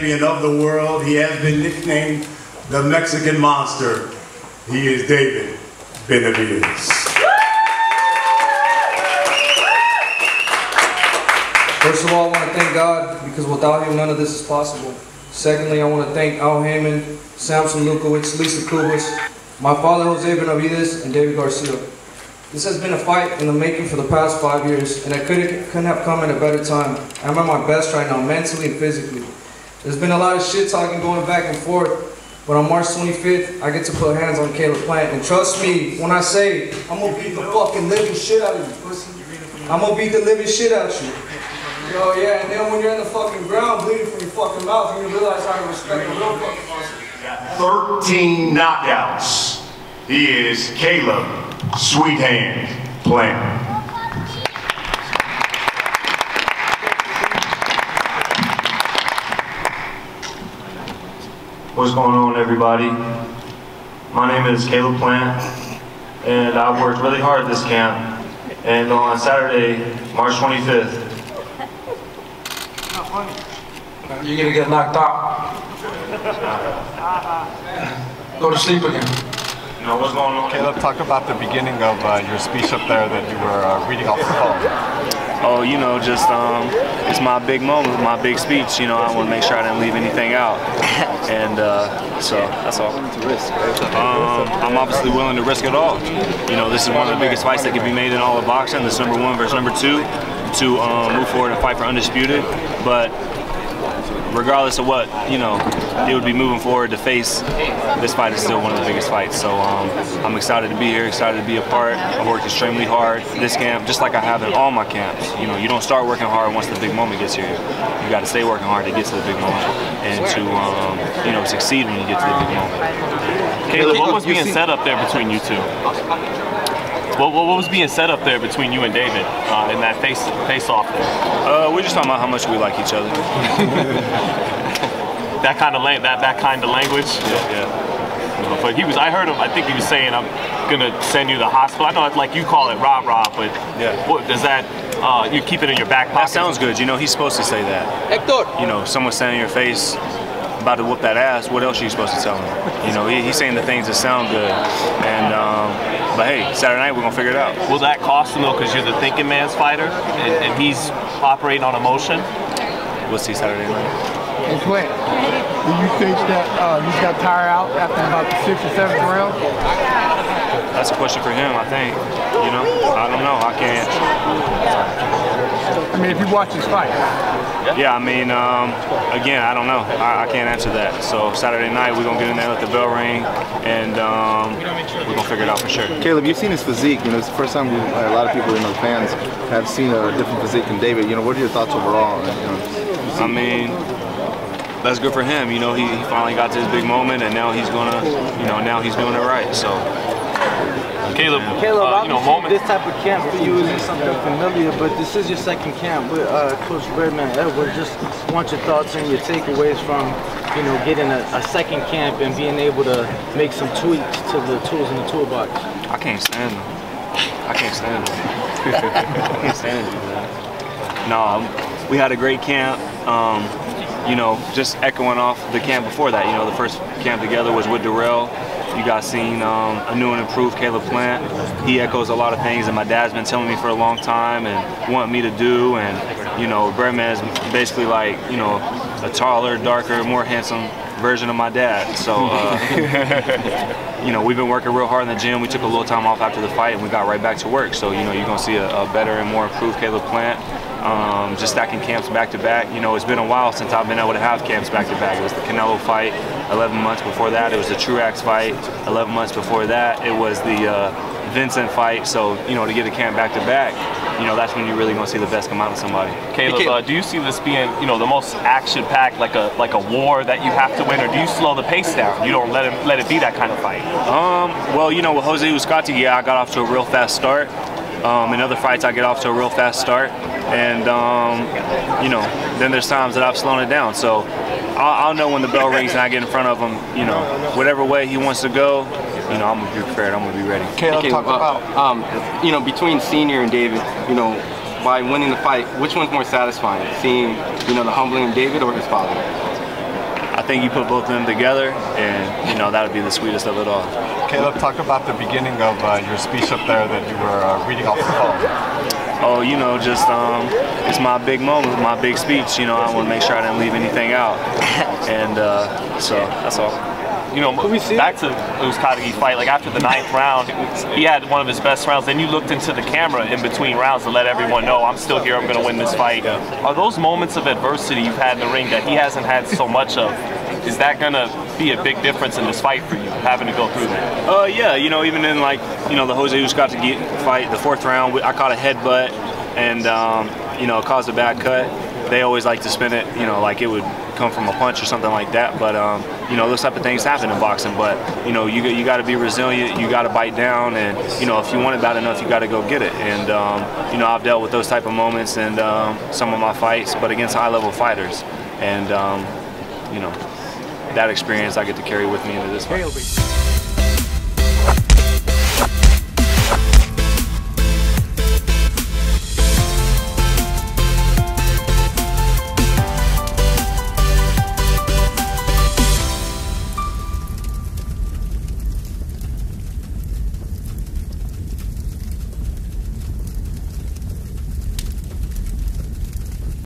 champion of the world. He has been nicknamed the Mexican Monster. He is David Benavidez. First of all, I want to thank God, because without him, none of this is possible. Secondly, I want to thank Al Haymon, Samson Lukowicz, Lisa Kubas, my father, Jose Benavidez, and David Garcia. This has been a fight in the making for the past 5 years, and I couldn't have come at a better time. I'm at my best right now, mentally and physically. There's been a lot of shit talking going back and forth, but on March 25th, I get to put hands on Caleb Plant. And trust me, when I say, I'm gonna beat the fucking living shit out of you, pussy. I'm gonna beat the living shit out of you. Yo, yeah, and then when you're in the fucking ground bleeding from your fucking mouth, you're gonna realize how to respect the real fucking monster. 13 knockouts. He is Caleb Sweet Hand Plant. What's going on, everybody? My name is Caleb Plant, and I worked really hard this camp. And on Saturday, March 25th, you're gonna get knocked out. Go to sleep again. you know, what's going on? Caleb, talk about the beginning of your speech up there that you were reading off the phone. Oh, you know, just it's my big moment, my big speech. You know, I want to make sure I didn't leave anything out, and so that's all. I'm obviously willing to risk it all. You know, this is one of the biggest fights that can be made in all of boxing. This is #1 versus #2 to move forward and fight for undisputed. But regardless of what, you know, it would be moving forward to face, this fight is still one of the biggest fights. So I'm excited to be here, excited to be a part. I worked extremely hard this camp, just like I have in all my camps. You know, you don't start working hard once the big moment gets here. You got to stay working hard to get to the big moment and to, you know, succeed when you get to the big moment. Caleb, what was being set up there between you two? What was being set up there between you and David in that face-off there? We're just talking about how much we like each other. that kind of language. Yeah. But I heard him. I think he was saying, "I'm gonna send you to the hospital." I know, like you call it rah-rah, but yeah. What does that? You keep it in your back pocket. That sounds good. You know, he's supposed to say that. Hector. You know, someone standing in your face, about to whoop that ass. What else are you supposed to tell him? You know, he's saying the things that sound good, and but hey, Saturday night we're gonna figure it out. Will that cost him though, because you're the thinking man's fighter, and he's operating on emotion? We'll see Saturday night. Hey Clint, do you think that he's got tired out after about the 6th or 7th round? That's a question for him, I think. You know, I don't know. I can't. I mean, if you watch his fight. Yeah, I mean, again, I don't know. I can't answer that. So Saturday night, we're going to get in there, let the bell ring, and we're going to figure it out for sure. Caleb, you've seen his physique. You know, it's the first time a lot of people, you know, fans have seen a different physique than David. You know, what are your thoughts overall? You know, I mean, that's good for him. You know, he finally got to his big moment, and now he's going to, you know, now he's doing it right. So. Caleb, you know, this type of camp for you isn't something familiar, but this is your second camp with Coach Birdman Edwards. Just want your thoughts and your takeaways from, you know, getting a second camp and being able to make some tweaks to the tools in the toolbox. I can't stand them. I can't stand them. I can't stand them, man. No, we had a great camp. You know, just echoing off the camp before that. You know, the first camp together was with Darrell. You guys seen a new and improved Caleb Plant. He echoes a lot of things that my dad's been telling me for a long time and wanting me to do. And, you know, Birdman is basically like, you know, a taller, darker, more handsome version of my dad. So, you know, we've been working real hard in the gym. We took a little time off after the fight and we got right back to work. So, you know, you're going to see a better and more improved Caleb Plant. Just stacking camps back to back. You know, it's been a while since I've been able to have camps back to back. It was the Canelo fight 11 months before that. It was the Truax fight 11 months before that. It was the Vincent fight. So, you know, to get a camp back to back, you know, that's when you're really going to see the best come out of somebody. Caleb, do you see this being, you know, the most action-packed, like a war that you have to win, or do you slow the pace down? You don't let it be that kind of fight? Well, you know, with Jose Uzcategui, yeah, I got off to a real fast start. In other fights, I get off to a real fast start, and you know, then there's times that I've slowed it down. So I'll know when the bell rings and I get in front of him. You know, whatever way he wants to go, you know, I'm gonna be prepared. I'm gonna be ready. Caleb, talk about you know, between Senior and David, you know, by winning the fight, which one's more satisfying? Seeing, you know, the humbling of David or his father? think you put both of them together, and you know that would be the sweetest of it all. Caleb, talk about the beginning of your speech up there that you were reading off the phone. Oh, you know, just it's my big moment, my big speech. You know, I want to make sure I didn't leave anything out, and so that's all. You know, back to Uzcategui fight, like after the 9th round, he had one of his best rounds. Then you looked into the camera in between rounds to let everyone know, I'm still here, I'm going to win this fight. Are those moments of adversity you've had in the ring that he hasn't had so much of? Is that going to be a big difference in this fight for you, having to go through that? Yeah, you know, even in like, you know, the Jose Uzcategui fight, the 4th round, I caught a headbutt and, you know, caused a bad cut. They always like to spin it, you know, like it would come from a punch or something like that. But, you know, those type of things happen in boxing. But, you know, you got to be resilient. You got to bite down. And, you know, if you want it bad enough, you got to go get it. And, you know, I've dealt with those type of moments in some of my fights, but against high-level fighters. And, you know, that experience I get to carry with me into this fight.